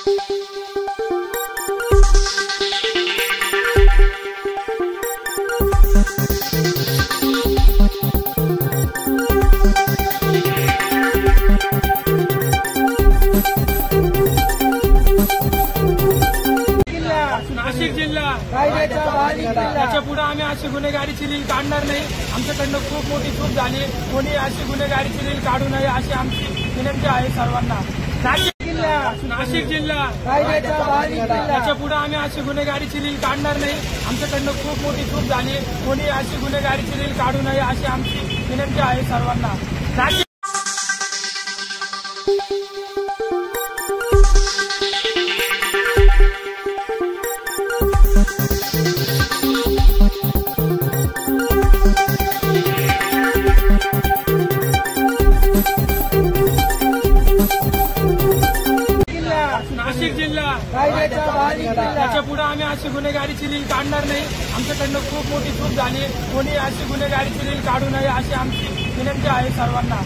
नाशिक जिल्हा याच्या पुढे आम्ही अशी गुन्हेगारीची लील काढणार नाही। आमच्याकडनं खूप मोठी चूक झाली, कोणी अशी गुन्हेगारीची लील काढू नये अशी आमची विनंती आहे सर्वांना। नाशिक जिल्हा याच्या पुढे आम्ही अशी गुन्हेगारीची लील काढणार नाही। आमच्याकडनं खूप मोठी चूक झाली, कोणी अशी गुन्हेगारीची लील काढू नये अशी आमची विनंती आहे सर्वांना। नाशिक जिल्हा याच्या पुढे आम्ही अशी गुन्हेगारीची लील काढणार नाही। आमच्याकडनं खूप मोठी चूक झाली, कोणी अशी गुन्हेगारीची लील काढू नये अशी आमची विनंती आहे सर्वांना।